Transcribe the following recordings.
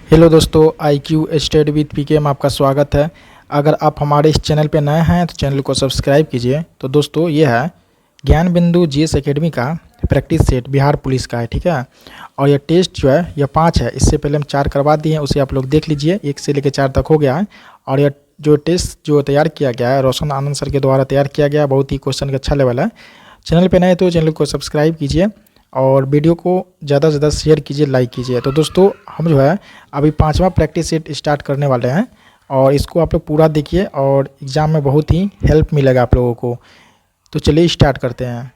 Hello दोस्तों, IQ study with पीके में आपका स्वागत है। अगर आप हमारे इस चैनल पे नए हैं तो चैनल को सब्सक्राइब कीजिए। तो दोस्तों ये है ज्ञान बिंदु जीएस एकेडमी का प्रैक्टिस सेट बिहार पुलिस का है, ठीक है। और ये टेस्ट जो है ये 5 है। इससे पहले हम 4 करवा दिए हैं, उसे आप लोग देख लीजिए। 1 से लेकर 4 तक हो गया है। और यह जो टेस्ट जो तैयार किया गया है रोशन आनंद सर के द्वारा तैयार किया गया है। बहुत ही क्वेश्चन का अच्छा लेवल है। चैनल पर नए तो चैनल को सब्सक्राइब कीजिए और वीडियो को ज़्यादा से ज़्यादा शेयर कीजिए, लाइक कीजिए। तो दोस्तों हम जो है अभी 5वां प्रैक्टिस सेट स्टार्ट करने वाले हैं और इसको आप लोग पूरा देखिए और एग्ज़ाम में बहुत ही हेल्प मिलेगा आप लोगों को। तो चलिए स्टार्ट करते हैं।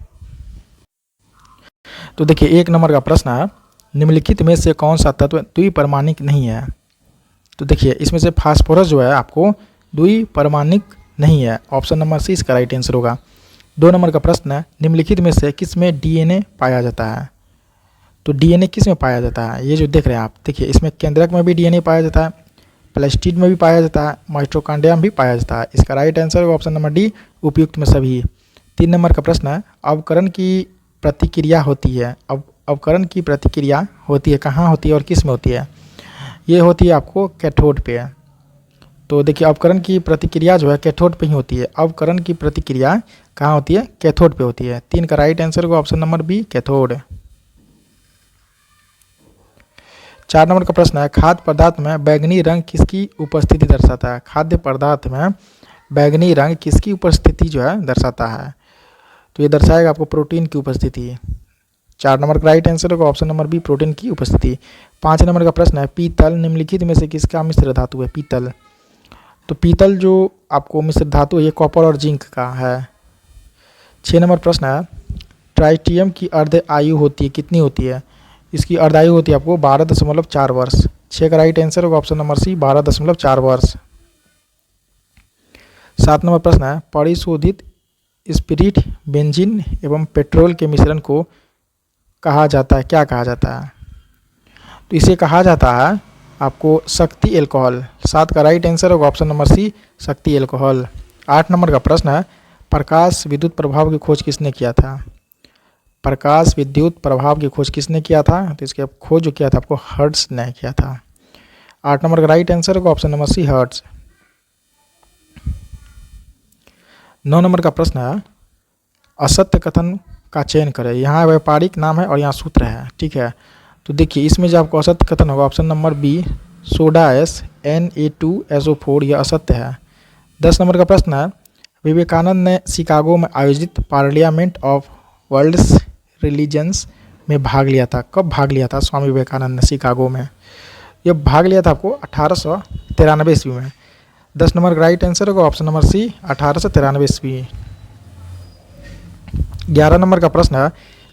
तो देखिए 1 नंबर का प्रश्न है, निम्नलिखित में से कौन सा तत्व द्विपरमाणिक नहीं है। तो देखिए इसमें से फास्फोरस जो है आपको द्विपरमाणिक नहीं है। ऑप्शन नंबर सी इसका राइट आंसर होगा। 2 नंबर का प्रश्न है, निम्नलिखित में से किस में डीएनए पाया जाता है। तो डीएनए किस में पाया जाता है, ये जो देख रहे हैं आप, देखिए इसमें केंद्रक में भी डीएनए पाया जाता है, प्लास्टिड में भी पाया जाता है, माइटोकॉन्ड्रिया में भी पाया जाता है। इसका राइट आंसर होगा ऑप्शन नंबर डी, उपयुक्त में सभी। 3 नंबर का प्रश्न है, अवकरण की प्रतिक्रिया होती है। अवकरण की प्रतिक्रिया होती है कहाँ होती है और किस में होती है। ये होती है आपको कैथोड पे। तो देखिए अवकरण की प्रतिक्रिया जो है कैथोड पे ही होती है। अवकरण की प्रतिक्रिया कहाँ होती है, कैथोड पे होती है। 3 का राइट आंसर होगा ऑप्शन नंबर बी, कैथोड। 4 नंबर का प्रश्न है, खाद्य पदार्थ में बैंगनी रंग किसकी उपस्थिति दर्शाता है। खाद्य पदार्थ में बैंगनी रंग किसकी उपस्थिति जो है दर्शाता है। तो ये दर्शाएगा आपको प्रोटीन की उपस्थिति। 4 नंबर का राइट आंसर होगा ऑप्शन नंबर बी, प्रोटीन की उपस्थिति। 5 नंबर का प्रश्न है, पीतल निम्नलिखित में से किसका मिश्र धातु है। पीतल, तो पीतल जो आपको मिश्र धातु है ये कॉपर और जिंक का है। 6 नंबर प्रश्न है, ट्राइटियम की अर्ध आयु होती है कितनी होती है। इसकी अर्ध आयु होती है आपको 12.4 वर्ष। 6 का राइट आंसर होगा ऑप्शन नंबर सी, 12.4 वर्ष। 7 नंबर प्रश्न है, परिशोधित स्पिरिट बेंजीन एवं पेट्रोल के मिश्रण को कहा जाता है, क्या कहा जाता है। तो इसे कहा जाता है आपको शक्ति एल्कोहल। 7 का राइट आंसर होगा ऑप्शन नंबर सी, शक्ति एल्कोहल। 8 नंबर का प्रश्न है, प्रकाश विद्युत प्रभाव की खोज किसने किया था। प्रकाश विद्युत प्रभाव की खोज किसने किया था। तो इसके खोज जो किया था आपको हर्ट्ज ने किया था। 8 नंबर का राइट आंसर होगा ऑप्शन नंबर सी, हर्ट्ज। 9 नंबर का प्रश्न है, असत्य कथन का चयन करें। यहाँ व्यापारिक नाम है और यहाँ सूत्र है, ठीक है। तो देखिए इसमें जो आपको असत्य कथन होगा option number B, soda ash Na2SO4, यह असत्य है। 10 नंबर का प्रश्न है, विवेकानंद ने शिकागो में आयोजित पार्लियामेंट ऑफ वर्ल्ड्स रिलीजन्स में भाग लिया था। कब भाग लिया था स्वामी विवेकानंद ने शिकागो में। यह भाग लिया था आपको 1893 ईस्वी में। 10 नंबर का राइट आंसर होगा ऑप्शन नंबर सी, 1893 ईस्वी। 11 नंबर का प्रश्न है,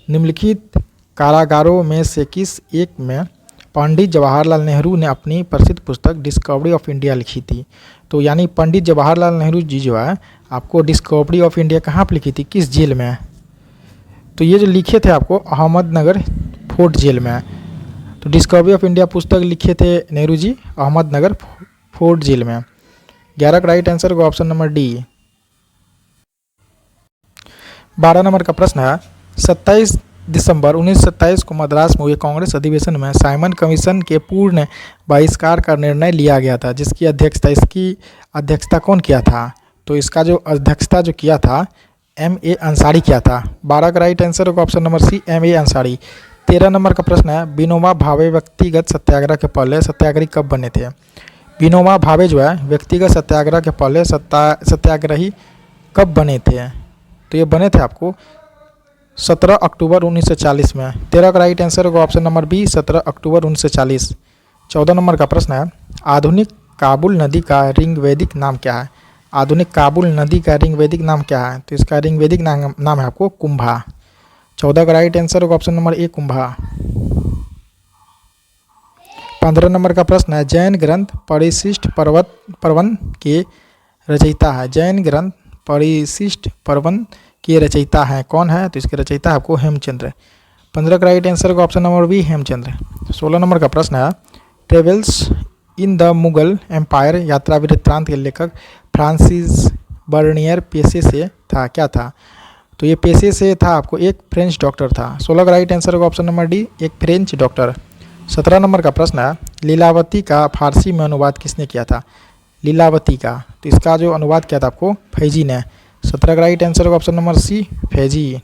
निम्नलिखित कारागारों में से किस एक में पंडित जवाहरलाल नेहरू ने अपनी प्रसिद्ध पुस्तक डिस्कवरी ऑफ इंडिया लिखी थी। तो यानी पंडित जवाहरलाल नेहरू जी जो है आपको डिस्कवरी ऑफ इंडिया कहाँ पर लिखी थी, किस जेल में। तो ये जो लिखे थे आपको अहमदनगर फोर्ट जेल में। तो डिस्कवरी ऑफ इंडिया पुस्तक लिखे थे नेहरू जी अहमदनगर फोर्ट जेल में। 11 का राइट आंसर होगा ऑप्शन नंबर डी। 12 नंबर का प्रश्न है, 27 दिसंबर 1927 को मद्रास में हुए कांग्रेस अधिवेशन में साइमन कमीशन के पूर्ण बहिष्कार का निर्णय लिया गया था, जिसकी अध्यक्षता कौन किया था। तो इसका जो अध्यक्षता जो किया था M.A. अंसारी किया था। 12 का राइट आंसर होगा option number C, M.A. Ansari. 13 नंबर का प्रश्न है, विनोबा भावे व्यक्तिगत सत्याग्रह के पहले सत्याग्रही कब बने थे। विनोबा भावे जो है व्यक्तिगत सत्याग्रह के पहले सत्याग्रही कब बने थे। तो ये बने थे आपको 17 अक्टूबर 1940 में। 13 का राइट आंसर होगा ऑप्शन नंबर बी, 17 अक्टूबर 1940। 14 नंबर का प्रश्न है, आधुनिक काबुल नदी का ऋग्वैदिक नाम क्या है। आधुनिक काबुल नदी का ऋग्वैदिक नाम क्या है। तो इसका ऋग्वैदिक नाम है आपको कुंभा। 14 का राइट आंसर होगा ऑप्शन नंबर ए, कुंभा। 15 नंबर का प्रश्न है, जैन ग्रंथ परिशिष्ट पर्वन के रचयिता है। जैन ग्रंथ परिशिष्ट पर्वन के रचयिता है कौन है। तो इसके रचयिता है आपको हेमचंद्र। 15 का राइट आंसर होगा ऑप्शन नंबर बी, हेमचंद्र। 16 नंबर का प्रश्न है, travels in the Mughal empire यात्रा वृत्तांत के लेखक फ्रांसिस बर्नियर पेशे से था, क्या था। तो ये पेशे से था आपको एक फ्रेंच डॉक्टर था। 16 का राइट आंसर होगा ऑप्शन नंबर डी, एक फ्रेंच डॉक्टर। 17 नंबर का प्रश्न है, लीलावती का फारसी में अनुवाद किसने किया था? लीलावती का, तो इसका जो अनुवाद किया था आपको फैजी ने। 17 का राइट आंसर होगा ऑप्शन नंबर सी, फैजी।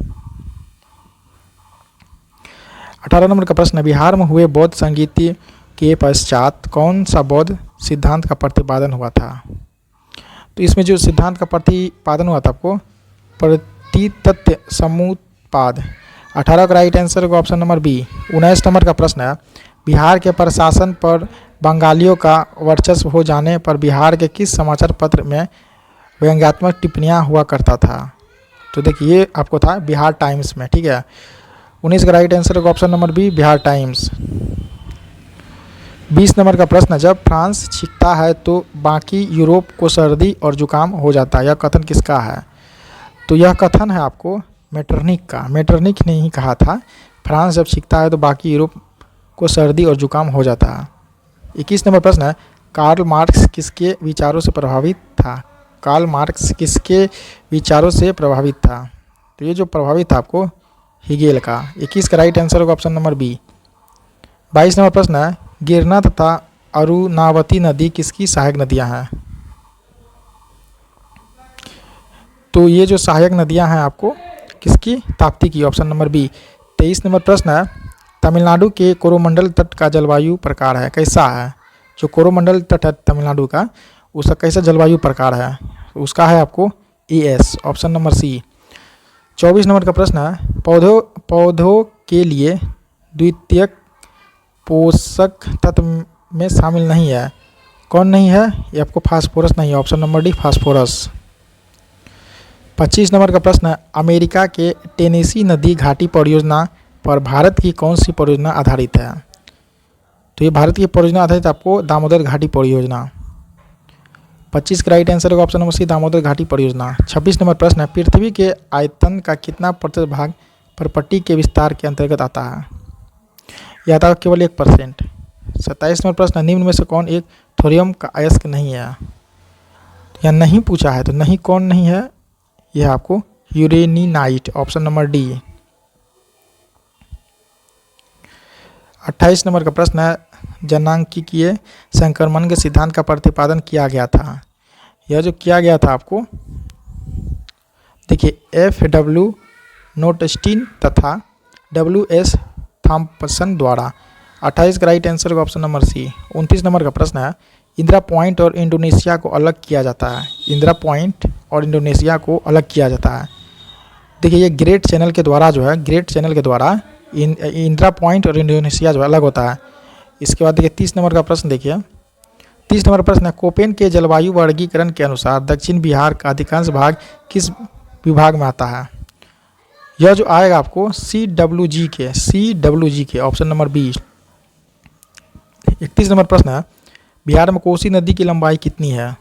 18 नंबर का प्रश्न है, बिहार में हुए बौद्ध संगीत के पश्चात कौन सा बौद्ध सिद्धांत का प्रतिपादन हुआ था? तो इसमें जो सिद्धांत का प्रतिपादन हुआ था आपको प्रतितत्व समुत्पाद। 18 का राइट आंसर होगा ऑप्शन नंबर बी। 19 नंबर का प्रश्न है, बिहार के प्रशासन पर बंगालियों का वर्चस्व हो जाने पर बिहार के किस समाचार पत्र में व्यंग्यात्मक टिप्पणियाँ हुआ करता था? तो देखिए ये आपको था बिहार टाइम्स में, ठीक है। 19 का राइट आंसर होगा option number B, Bihar Times. 20 नंबर का प्रश्न, जब फ्रांस छींकता है तो बाकी यूरोप को सर्दी और जुकाम हो जाता है, यह कथन किसका है? तो यह कथन है आपको मेटरनिक का। मेटरनिक ने ही कहा था फ्रांस जब छींकता है तो बाकी यूरोप को सर्दी और जुकाम हो जाता है। 21 नंबर प्रश्न है, कार्ल मार्क्स किसके विचारों से प्रभावित था? कार्ल मार्क्स किसके विचारों से प्रभावित था? तो ये जो प्रभावित था आपको हिगेल का। 21 का राइट आंसर होगा ऑप्शन नंबर बी। 22 नंबर प्रश्न है, गिरना तथा अरुणावती नदी किसकी सहायक नदियां हैं? तो ये जो सहायक नदियां हैं आपको किसकी? ताप्ती की, ऑप्शन नंबर बी। 23 नंबर प्रश्न है, तमिलनाडु के कोरोमंडल तट का जलवायु प्रकार है, कैसा है? जो कोरोमंडल तट है तमिलनाडु का, उसका कैसा जलवायु प्रकार है? उसका है आपको एस, ऑप्शन नंबर सी। 24 नंबर का प्रश्न है, पौधों के लिए द्वितीयक पोषक तत्व में शामिल नहीं है, कौन नहीं है? ये आपको फास्फोरस नहीं है, option number D, phosphorus. 25 number का प्रश्न है, अमेरिका के टेनेसी नदी घाटी परियोजना पर भारत की कौन सी परियोजना आधारित है? तो ये भारत की परियोजना आधारित आपको दामोदर घाटी परियोजना। 25 का राइट आंसर होगा ऑप्शन नंबर सी, दामोदर घाटी परियोजना। 26 नंबर प्रश्न है, पृथ्वी के आयतन का कितना प्रतिशत भाग पर्पट्टी के विस्तार के अंतर्गत आता है? यह आता है केवल 1%। 27 नंबर प्रश्न है, निम्न में से कौन एक थोरियम का अयस्क नहीं है? या नहीं पूछा है, तो नहीं कौन नहीं है? यह आपको यूरेनिनाइट, ऑप्शन नंबर डी। 28 नंबर का प्रश्न है, जनांकीय संक्रमण के सिद्धांत का प्रतिपादन किया गया था। यह जो किया गया था आपको देखिए FW नोटस्टीन तथा WS थॉम्पसन द्वारा। 28 का राइट आंसर होगा ऑप्शन नंबर सी। 29 नंबर का प्रश्न है, इंदिरा पॉइंट और इंडोनेशिया को अलग किया जाता है। इंदिरा पॉइंट और इंडोनेशिया को अलग किया जाता है। देखिए ये ग्रेट चैनल के द्वारा जो है, ग्रेट चैनल के द्वारा इंदिरा पॉइंट और इंडोनेशिया जो अलग होता है। इसके बाद देखिए 30 नंबर का प्रश्न देखिए, 30 नंबर प्रश्न है, कोपेन के जलवायु वर्गीकरण के अनुसार दक्षिण बिहार का अधिकांश भाग किस विभाग में आता है? यह जो आएगा आपको CWG के, ऑप्शन नंबर बी। 31 नंबर प्रश्न है, बिहार में कोसी नदी की लंबाई कितनी है?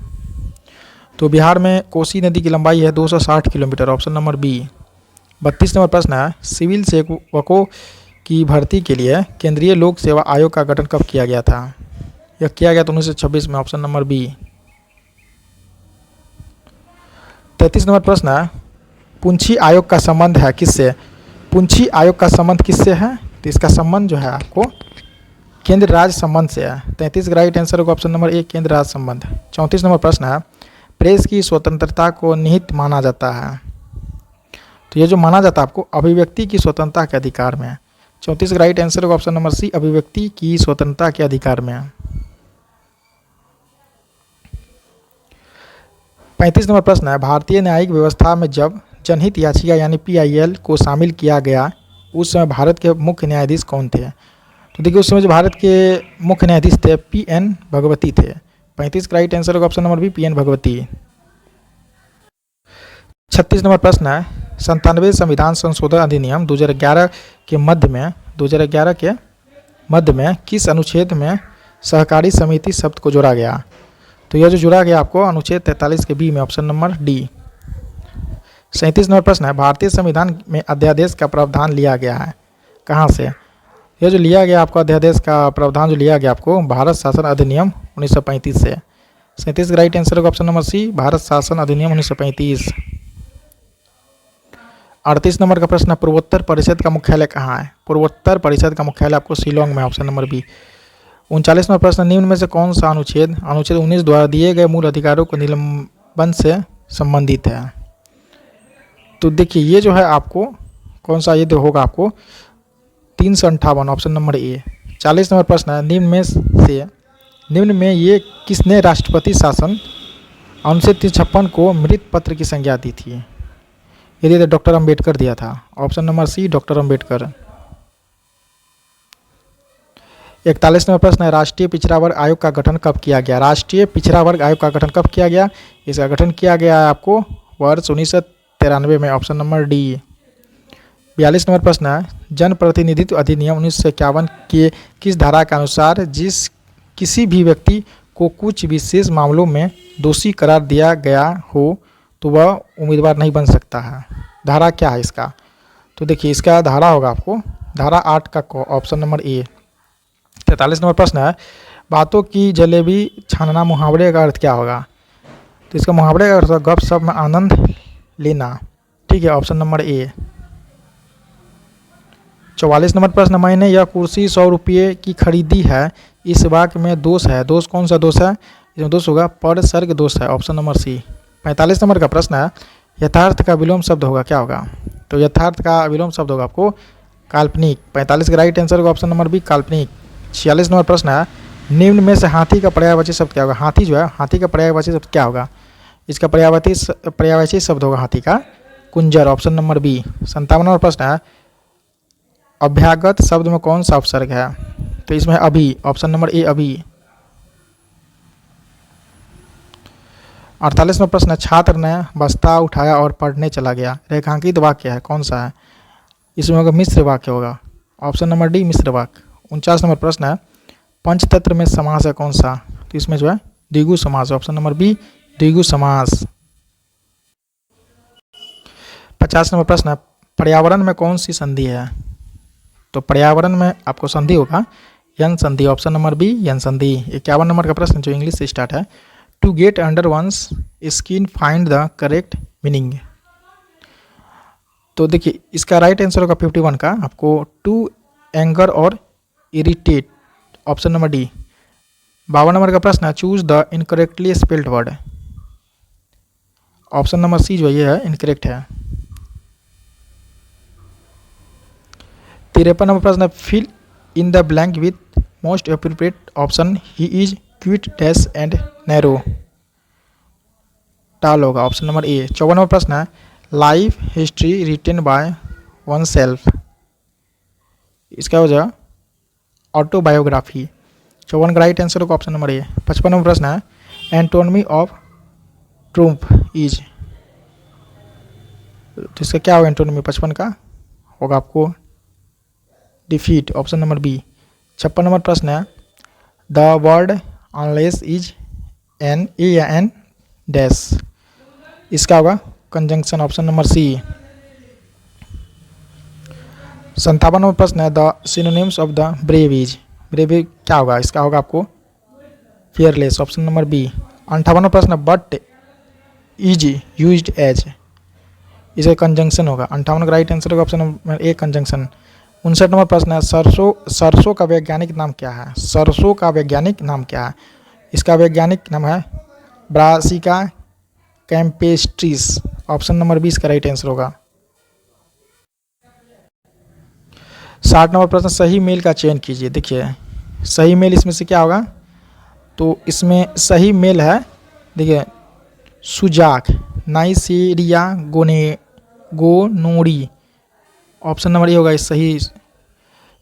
तो बिहार में कोसी नदी की लंबाई है 260 किलोमीटर, ऑप्शन नंबर बी। 32 नंबर प्रश्न है, सिविल सेवकों की भर्ती के लिए केंद्रीय लोक सेवा आयोग का गठन कब किया गया था? यह किया गया था 1926 में, ऑप्शन नंबर बी। 33 नंबर प्रश्न है, पुंछी आयोग का संबंध है किससे? पुंछी आयोग का संबंध किससे है? तो इसका संबंध जो है आपको केंद्र राज्य संबंध से है। 33 का राइट आंसर होगा ऑप्शन नंबर ए, केंद्र राज्य संबंध। 34 नंबर प्रश्न है, प्रेस की स्वतंत्रता को निहित माना जाता है। तो ये जो माना जाता है आपको अभिव्यक्ति की स्वतंत्रता के अधिकार में। 34 का राइट आंसर होगा ऑप्शन नंबर सी, अभिव्यक्ति की स्वतंत्रता के अधिकार में। 35 नंबर प्रश्न है, भारतीय न्यायिक व्यवस्था में जब जनहित याचिका यानी PIL को शामिल किया गया उस समय भारत के मुख्य न्यायाधीश कौन थे? तो देखिए उस समय जो भारत के मुख्य न्यायाधीश थे PN भगवती थे। 35 का राइट आंसर होगा option number B, PN Bhagwati. 36 नंबर प्रश्न है, 97 संविधान संशोधन अधिनियम 2011 के मध्य में किस अनुच्छेद में सहकारी समिति शब्द को जोड़ा गया? तो यह जो जोड़ा गया आपको अनुच्छेद 43 के बी में, ऑप्शन नंबर डी। 37 नंबर प्रश्न है, भारतीय संविधान में अध्यादेश का प्रावधान लिया गया है, कहाँ से? यह जो लिया गया आपको अध्यादेश का प्रावधान जो लिया गया आपको भारत शासन अधिनियम 1935 से। 37 का राइट आंसर होगा ऑप्शन नंबर सी, भारत शासन अधिनियम 1935। 38 नंबर का प्रश्न है, पूर्वोत्तर परिषद का मुख्यालय कहाँ है? पूर्वोत्तर परिषद का मुख्यालय आपको शिलोंग में, ऑप्शन नंबर बी। 39 नंबर प्रश्न, निम्न में से कौन सा अनुच्छेद अनुच्छेद 19 द्वारा दिए गए मूल अधिकारों को निलंबन से संबंधित है? तो देखिए ये जो है आपको कौन सा ये होगा आपको 358, ऑप्शन नंबर ए। 40 नंबर प्रश्न है, निम्न में ये किसने राष्ट्रपति शासन अनुच्छेद 356 को मृत पत्र की संज्ञा दी थी? यदि तो डॉक्टर अंबेडकर दिया था, option number C doctor Ambedkar. 41 नंबर प्रश्न है, राष्ट्रीय पिछड़ा वर्ग आयोग का गठन कब किया गया? राष्ट्रीय पिछड़ा वर्ग आयोग का गठन कब किया गया? इसका गठन किया गया है आपको वर्ष 1993 में, ऑप्शन नंबर डी। 42 नंबर प्रश्न है, जनप्रतिनिधित्व अधिनियम 1951 के किस धारा के अनुसार किसी भी व्यक्ति को कुछ विशेष मामलों में दोषी करार दिया गया हो तो वह उम्मीदवार नहीं बन सकता है? धारा क्या है इसका? तो देखिए इसका धारा होगा आपको धारा 8 का ऑप्शन नंबर ए। 43 नंबर प्रश्न है, बातों की जलेबी छानना मुहावरे का अर्थ क्या होगा? तो इसका मुहावरे का अर्थ गप सप में आनंद लेना, ठीक है, ऑप्शन नंबर ए। 44 नंबर प्रश्न, मैंने यह कुर्सी 100 रुपये की खरीदी है, इस वाक्य में दोष है, दोष कौन सा दोष है? इसमें दोष होगा परसर्ग दोष है, ऑप्शन नंबर सी। 45 नंबर का प्रश्न है, यथार्थ का विलोम शब्द होगा क्या होगा? तो यथार्थ का विलोम शब्द होगा आपको काल्पनिक। 45 का राइट आंसर होगा ऑप्शन नंबर बी काल्पनिक। 46 नंबर प्रश्न है, निम्न में से हाथी का पर्यायवाची शब्द क्या होगा? हाथी जो है, हाथी का पर्यायवाची शब्द क्या होगा? इसका पर्यायवाची शब्द होगा हाथी का कुंजर, ऑप्शन नंबर बी। 57 नंबर प्रश्न है, अभ्यागत शब्द में कौन सा उपसर्ग है? तो इसमें अभी, ऑप्शन नंबर ए अभी। 48 नंबर प्रश्न है, छात्र ने बस्ता उठाया और पढ़ने चला गया, रेखांकित वाक्य है, कौन सा है? इसमें होगा मिश्र वाक्य होगा, ऑप्शन नंबर डी मिश्र वाक्य। 49 नंबर प्रश्न है, पंचतंत्र में समास है कौन सा? तो इसमें जो है द्विगु समास, ऑप्शन नंबर बी द्विगु समास। 50 नंबर प्रश्न है, पर्यावरण में कौन सी संधि है? तो पर्यावरण में आपको संधि होगा यन संधि, ऑप्शन नंबर बी यन संधि। 51 नंबर का प्रश्न जो इंग्लिश से स्टार्ट है, to get under one's skin find the correct meaning. तो देखिए इसका राइट आंसर होगा 51 का आपको टू एंगर और irritate, option number D. 52 number का प्रश्न है, choose the incorrectly spelled word, option number C जो ये है इनकरेक्ट है। 53 नंबर प्रश्न है, fill in the blank with most appropriate option, he is quite dash and narrow, tall होगा, ऑप्शन नंबर ए। 54 नंबर प्रश्न है, life history written by one self, इसका हो जाएगा ऑटोबायोग्राफी। 54 का राइट आंसर होगा ऑप्शन नंबर ए। 55 नंबर प्रश्न है, एंटोनमी ऑफ ट्रूम्फ इज, तो इसका क्या होगा एंटोनमी 55 का होगा आपको defeat, option number B. 56 number प्रश्न है, the word unless is an a or an dash, इसका होगा conjunction, option number C. 57 number प्रश्न है, the synonyms of the brave is, brave क्या होगा? इसका होगा आपको फियरलेस, ऑप्शन नंबर बी। 58 प्रश्न, बट इज यूज्ड एज, इसका कंजंक्शन होगा, 58 का राइट आंसर होगा option number A conjunction. 59 number प्रश्न है, सरसों का वैज्ञानिक नाम क्या है? सरसों का वैज्ञानिक नाम क्या है? इसका वैज्ञानिक नाम है ब्रासिका कैम्पेस्ट्रिस, ऑप्शन नंबर 20 का राइट आंसर होगा। 60 नंबर प्रश्न, सही मेल का चयन कीजिए। देखिए सही मेल इसमें से क्या होगा? तो इसमें सही मेल है, देखिए सुजाक, नाइसीरिया गोनोरी, ऑप्शन नंबर ए होगा इस सही।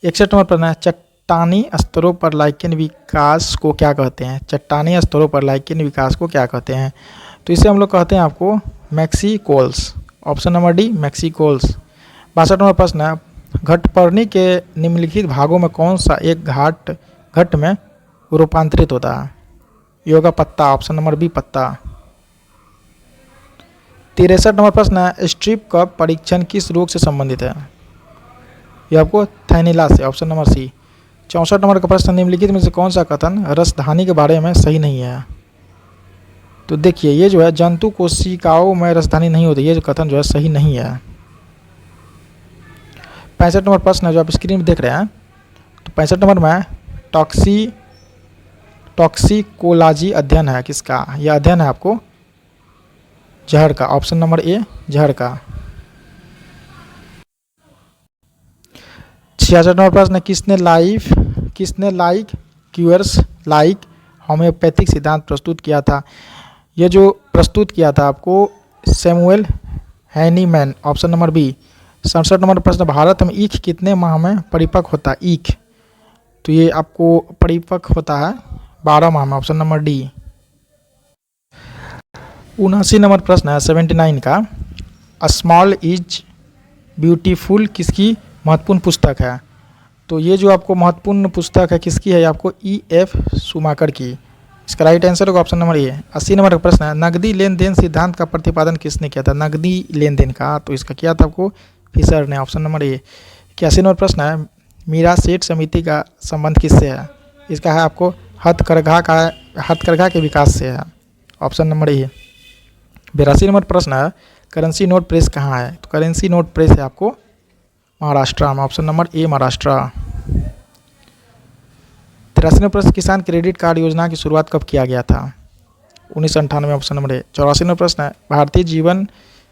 61 नंबर प्रश्न है, चट्टानी स्तरों पर लाइकेन विकास को क्या कहते हैं? चट्टानी स्तरों पर लाइकेन विकास को क्या कहते हैं? तो इसे हम लोग कहते हैं आपको मैक्सिकोल्स, ऑप्शन नंबर डी मैक्सिकोल्स। 62 नंबर प्रश्न है, घटपर्णी के निम्नलिखित भागों में कौन सा एक घट में रूपांतरित होता है? ये होगा पत्ता, ऑप्शन नंबर बी पत्ता। 63 नंबर प्रश्न है, स्ट्रिप का परीक्षण किस रोग से संबंधित है? ये आपको थैनिला से, ऑप्शन नंबर सी। 64 नंबर का प्रश्न, निम्नलिखित में से कौन सा कथन रसधानी के बारे में सही नहीं है? तो देखिए ये जो है जंतु कोशिकाओं में रसधानी नहीं होती, ये जो कथन जो है सही नहीं है। 65 नंबर प्रश्न है जो आप स्क्रीन में देख रहे हैं। तो 65 नंबर में टॉक्सिकोलॉजी अध्ययन है किसका? यह अध्ययन है आपको जहर का। ऑप्शन नंबर ए जहर का। 66 नंबर प्रश्न, किसने लाइक क्यूअर्स लाइक होम्योपैथिक सिद्धांत प्रस्तुत किया था? ये जो प्रस्तुत किया था आपको Samuel Hahnemann. Option number B. 67 number प्रश्न, भारत में ईख कितने माह में परिपक्व होता है? ईख तो ये आपको परिपक्व होता है 12 माह में। Option number D. 79 नंबर प्रश्न है 79 का, अ स्मॉल इज ब्यूटीफुल किसकी महत्वपूर्ण पुस्तक है? तो ये जो आपको महत्वपूर्ण पुस्तक है किसकी है? आपको E.F. शुमाकर की। इसका राइट आंसर होगा ऑप्शन नंबर ए। 80 नंबर का प्रश्न है, नकदी लेन देन सिद्धांत का प्रतिपादन किसने किया था? नकदी लेन देन का तो इसका किया था आपको फिशर ने। ऑप्शन नंबर ए। 81 नंबर प्रश्न है, मीरा सेठ समिति का संबंध किससे है? इसका है आपको हथकरघा के विकास से है। ऑप्शन नंबर ए। 82 नंबर प्रश्न है, करेंसी नोट प्रेस कहाँ है? तो करेंसी नोट प्रेस है आपको महाराष्ट्र में। ऑप्शन नंबर ए महाराष्ट्र। 83 नंबर प्रश्न, किसान क्रेडिट कार्ड योजना की शुरुआत कब किया गया था? 1998। ऑप्शन नंबर ए। 84 नंबर प्रश्न है, भारतीय जीवन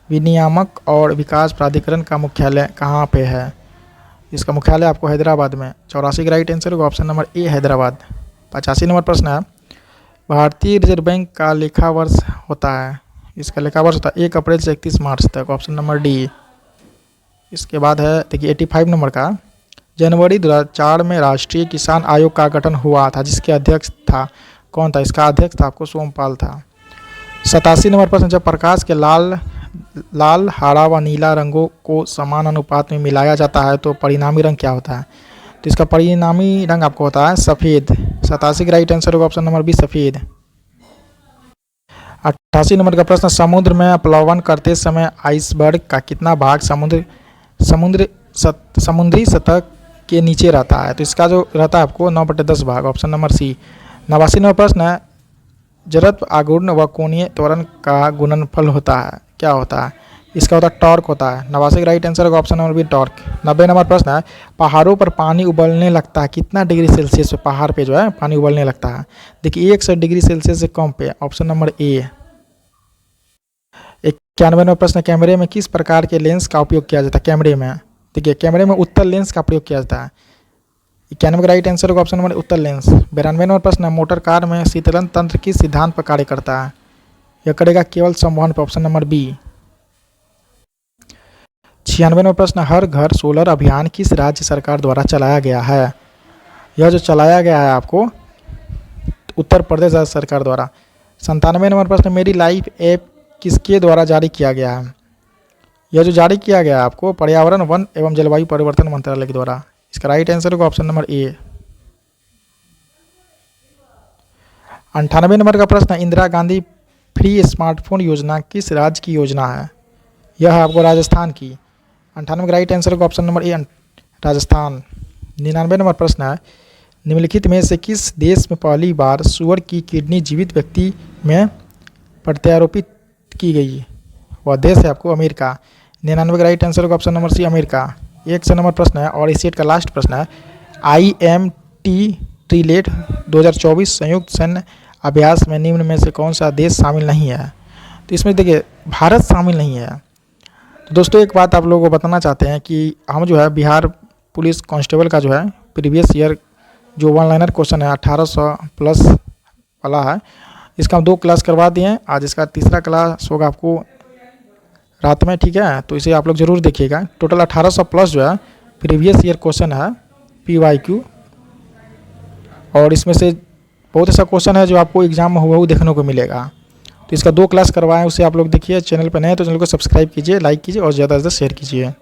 विनियामक और विकास प्राधिकरण का मुख्यालय कहाँ पे है? इसका मुख्यालय आपको हैदराबाद में। 84 का राइट आंसर होगा ऑप्शन नंबर ए हैदराबाद। 85 नंबर प्रश्न है, भारतीय रिजर्व बैंक का लेखा वर्ष होता है? इसका लेखा वर्ष होता है 1 अप्रैल से 31 मार्च तक। Option number D. इसके बाद है देखिए 85 नंबर का, जनवरी 2004 में राष्ट्रीय किसान आयोग का गठन हुआ था, जिसके अध्यक्ष था कौन था? इसका अध्यक्ष था आपको सोमपाल था। 87 नंबर प्रश्न, जब प्रकाश के लाल हरा व नीला रंगों को समान अनुपात में मिलाया जाता है तो परिणामी रंग क्या होता है? तो इसका परिणामी रंग आपको होता है सफ़ेद। 87 का राइट आंसर होगा ऑप्शन नंबर बी सफ़ेद। 88 नंबर का प्रश्न, समुद्र में प्लावन करते समय आइसबर्ग का कितना भाग समुद्री सतह के नीचे रहता है? तो इसका जो रहता है आपको 9/10 भाग। ऑप्शन नंबर सी। 89 नंबर प्रश्न है, जड़त्व आघूर्ण व कोणीय त्वरण का गुणनफल होता है, क्या होता है? इसका होता है टॉर्क होता है। 89 का राइट आंसर होगा option number B torque. 90 number प्रश्न है, पहाड़ों पर पानी उबलने लगता है कितना डिग्री सेल्सियस पे पहाड़ पे जो है पानी उबलने लगता है? देखिए 100 डिग्री सेल्सियस से कम पे। ऑप्शन नंबर ए। 91 नंबर प्रश्न, कैमरे में किस प्रकार के लेंस का उपयोग किया जाता है? कैमरे में देखिए कैमरे में उत्तल लेंस का प्रयोग किया जाता है। 91 का राइट आंसर होगा ऑप्शन नंबर उत्तल लेंस। 92 नंबर प्रश्न, मोटर कार में शीतलन तंत्र किस सिद्धांत पर कार्य करता है? यह करेगा केवल संवहन पर। Option number B. 96 नंबर प्रश्न, हर घर सोलर अभियान किस राज्य सरकार द्वारा चलाया गया है? यह जो चलाया गया है आपको उत्तर प्रदेश राज्य सरकार द्वारा। 97 नंबर प्रश्न, मेरी लाइफ ऐप किसके द्वारा जारी किया गया है? यह जो जारी किया गया है आपको पर्यावरण वन एवं जलवायु परिवर्तन मंत्रालय के द्वारा। इसका राइट आंसर होगा ऑप्शन नंबर ए। 98 नंबर का प्रश्न, इंदिरा गांधी फ्री स्मार्टफोन योजना किस राज्य की योजना है? यह है आपको राजस्थान की। 98 का राइट आंसर होगा ऑप्शन नंबर ए राजस्थान। 99 नंबर प्रश्न है, निम्नलिखित में से किस देश में पहली बार सुअर की किडनी जीवित व्यक्ति में प्रत्यारोपित की गई? वह देश है आपको अमेरिका। 99 का राइट आंसर होगा option number C America. 100 number प्रश्न है और इस सेट का लास्ट प्रश्न है, IMT ट्रिलेट 2024 संयुक्त सैन्य अभ्यास में निम्न में से कौन सा देश शामिल नहीं है? तो इसमें देखिए भारत शामिल नहीं है। तो दोस्तों एक बात आप लोगों को बताना चाहते हैं कि हम जो है बिहार पुलिस कांस्टेबल का जो है प्रीवियस ईयर जो 1 लाइनर क्वेश्चन है 1800 प्लस वाला है, इसका हम 2 क्लास करवा दिए हैं। आज इसका तीसरा क्लास होगा आपको रात में, ठीक है? तो इसे आप लोग ज़रूर देखिएगा। टोटल 1800 प्लस जो है प्रीवियस ईयर क्वेश्चन है PYQ, और इसमें से बहुत ऐसा क्वेश्चन है जो आपको एग्जाम में हुआ देखने को मिलेगा। तो इसका 2 क्लास करवाएं, उसे आप लोग देखिए। चैनल पर नए तो चैनल को सब्सक्राइब कीजिए, लाइक कीजिए और ज़्यादा से ज़्यादा शेयर कीजिए।